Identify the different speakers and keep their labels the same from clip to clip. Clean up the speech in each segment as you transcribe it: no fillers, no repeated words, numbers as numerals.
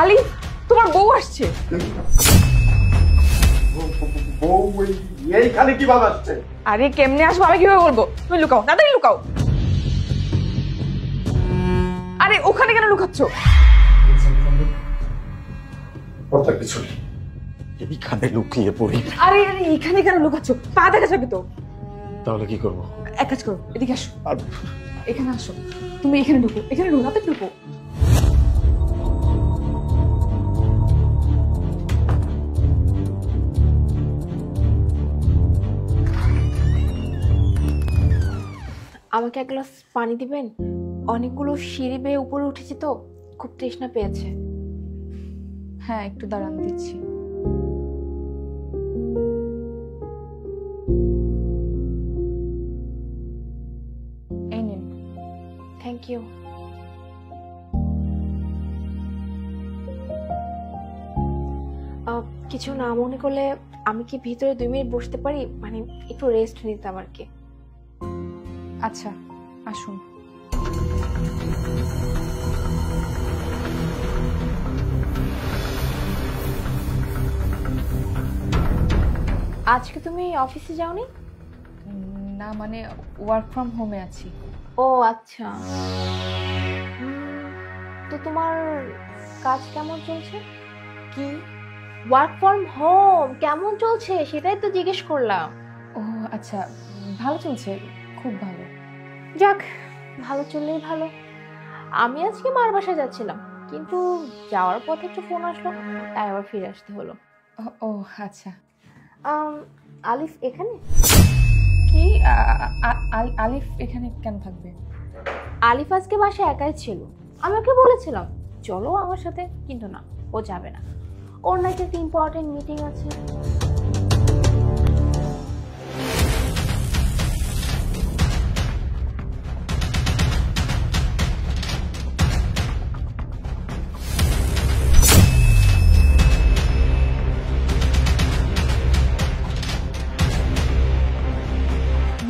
Speaker 1: আলিফ, তোমার বউ আসছে।
Speaker 2: বউ এইখানে কিভাবে আসছে?
Speaker 1: আরে কেমনে আসবো আমি কিভাবে বলবো? তুমি লুকাও, তাড়াতাড়ি লুকাও। আরে ওখানে কেন লুকাচ্ছ?
Speaker 2: কথা কিছু নেই, এইখানে লুকিয়ে পড়ি।
Speaker 1: আরে আরে এখানে কেন লুকাচ্ছ? পা দেখা যাবে তো।
Speaker 2: তাহলে কি করবো?
Speaker 1: এক কাজ করো, এদিকে আসো,
Speaker 2: আর
Speaker 1: এখানে আসো। তুমি এখানে ঢুকো, এখানে ঢুকো, তাতে ঢুকো।
Speaker 3: আমাকে এক গ্লাস পানি দিবেন? অনেকগুলো সিঁড়ি বেয়ে উপরে উঠেছি তো, খুব তৃষ্ণা পেয়েছে।
Speaker 1: হ্যাঁ, একটু দাঁড়ান, দিচ্ছি। এই নিন।
Speaker 3: Thank you. কিছু না মনে করলে আমি কি ভিতরে 2 মিনিট বসতে পারি? মানে একটু রেস্ট নিতাম আর কি।
Speaker 1: আচ্ছা, আসুন।
Speaker 3: আজকে তুমি অফিসে যাওনি?
Speaker 1: না, মানে ওয়ার্ক ফ্রম হোমে আছি।
Speaker 3: ও আচ্ছা। তো তোমার কাজ কেমন চলছে?
Speaker 1: কি?
Speaker 3: ওয়ার্ক ফ্রম হোম কেমন চলছে সেটাই তো জিজ্ঞেস করলাম।
Speaker 1: ও আচ্ছা, ভালো চলছে, খুব ভালো।
Speaker 3: যাক, ভালো চললেই ভালো। আমি আজকে মার বাসায় যাচ্ছিলাম, কিন্তু যাওয়ার পথে একটু ফোন আসলো, তাই আবার ফিরে আসতে হলো।
Speaker 1: ও আচ্ছা।
Speaker 3: আলিফ এখানে?
Speaker 1: কি? আলিফ এখানে কেন থাকবে?
Speaker 3: আলিফ আজকে বাসায় একাই ছিল। আমি ওকে বলেছিলাম চলো আমার সাথে, কিন্তু না, ও যাবে না। ওর নাকি একটা ইম্পর্টেন্ট মিটিং আছে।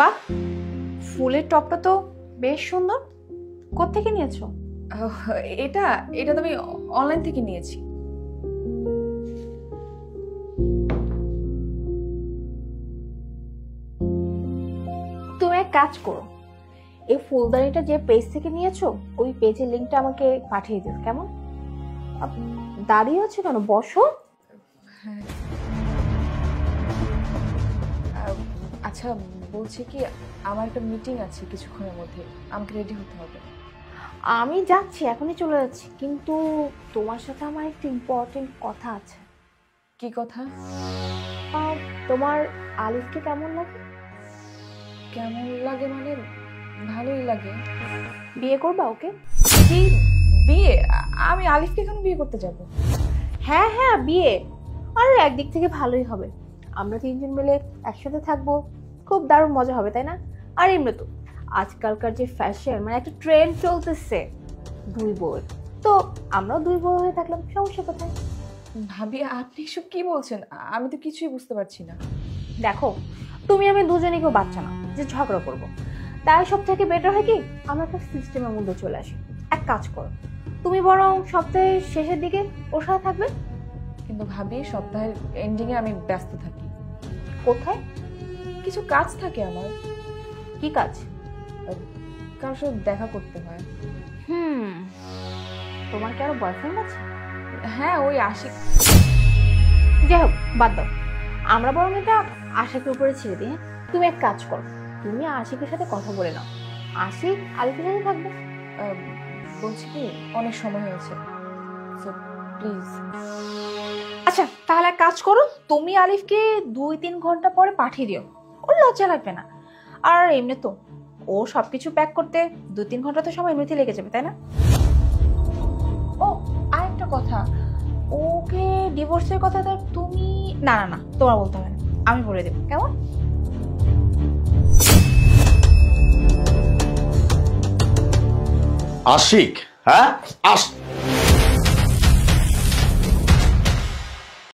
Speaker 1: বাহ, ফুলের টপটা তো বেশ সুন্দর। কোত্থেকে নিয়েছো? এটা এটা তো আমি অনলাইন থেকে নিয়েছি।
Speaker 3: তুমি এক কাজ করো, এই ফুলদানিটা যে পেজ থেকে নিয়েছো ওই পেজের লিংকটা আমাকে পাঠিয়ে দিও, কেমন? দাঁড়িয়ে আছো কেন, বসো।
Speaker 1: হ্যাঁ। আচ্ছা, বলছি কি, আমার একটা মিটিং আছে কিছুক্ষণের মধ্যে, আমাকে রেডি হতে হবে।
Speaker 3: আমি যাচ্ছি, এখনই চলে যাচ্ছি, কিন্তু তোমার সাথে আমার একটু ইম্পর্টেন্ট কথা আছে।
Speaker 1: কি কথা?
Speaker 3: তোমার আলিফকে কেমন লাগে?
Speaker 1: কেমন লাগে মানে ভালোই লাগে।
Speaker 3: বিয়ে করবা ওকে?
Speaker 1: কি বিয়ে? আমি আলিফকে কেন বিয়ে করতে যাব?
Speaker 3: হ্যাঁ হ্যাঁ বিয়ে। আর একদিক থেকে ভালোই হবে, আমরা 3 জন মিলে একসাথে থাকবো, খুব দারুণ মজা হবে, তাই না? আর এমনি তো আজকালকার যে ফ্যাশন, মানে একটা ট্রেন্ড চলতেছে 2 বউ, তো আমরাও 2 বউ হয়ে থাকলাম, সমস্যা কোথায়?
Speaker 1: ভাবি, আপনি এসব কি বলছেন? আমি তো কিছুই বুঝতে পারছি না।
Speaker 3: দেখো, তুমি আমি দুজনেই কেউ বাচ্চা না যে ঝগড়া করবো, তাই সব থেকে বেটার হয় কি আমরা একটা সিস্টেমের মধ্যে চলে আসি। এক কাজ করো, তুমি বরং সপ্তাহের শেষের দিকে ওর সাথে থাকবে।
Speaker 1: কিন্তু ভাবি, সপ্তাহের এন্ডিং এ আমি ব্যস্ত থাকি।
Speaker 3: কোথায়?
Speaker 1: কিছু কাজ থাকে আমার।
Speaker 3: কি কাজ?
Speaker 1: কারোর সাথে দেখা করতে হয়।
Speaker 3: তোমার কি আরো বয়ফ্রেন্ড আছে?
Speaker 1: হ্যাঁ, ওই আশিক।
Speaker 3: যাই হোক, বাদ দাও, আমরা বরং এটা আশিকের উপরে ছেড়ে দিই। তুমি এক কাজ করো, তুমি আশিকের সাথে কথা বলে নাও, আশিক আলিফের সাথে থাকবে।
Speaker 1: বলছি কি, অনেক সময় হয়েছে, প্লিজ।
Speaker 3: আচ্ছা তাহলে এক কাজ করো, তুমি আলিফকে 2-3 ঘন্টা পরে পাঠিয়ে দিও, ওর লজ্জা লাগবে না। আর এমনি তো ও সবকিছু প্যাক করতে 2-3 ঘন্টা তো সময় এমনিতে লেগে যাবে, তাই না? ও আরেকটা কথা, ওকে ডিভোর্সের কথাটা তুমি না না না তোমার বলতে হবে না, আমি বলে দেবো, কেমন?
Speaker 2: আশিক? হ্যাঁ,